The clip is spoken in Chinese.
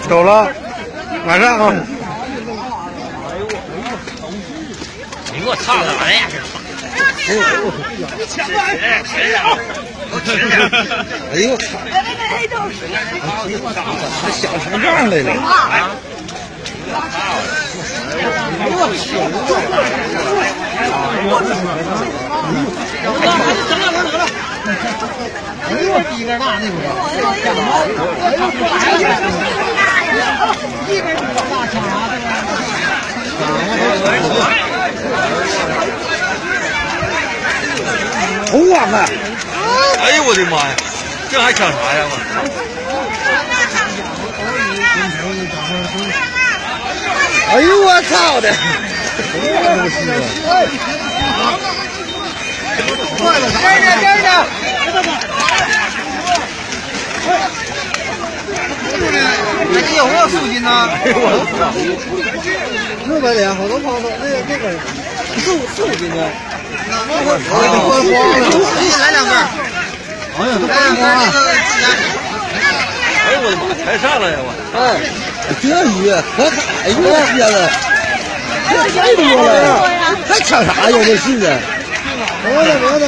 走了，马上啊！你给我唱哪呀？哎呦我操！这小成这样来了。哎呦，比个大那个。一根大枪啊！头王啊！哎呦我的妈呀！这还抢啥呀我？哎呦我操的！快了，跟着！那你有没有数斤呢？600好多跑到那个4、5斤的。来2根。哎呀，都快光了。哎呦我的妈！太上了呀我！哎，这鱼可太多了，这太多了，还抢啥呀？这是的。没有的。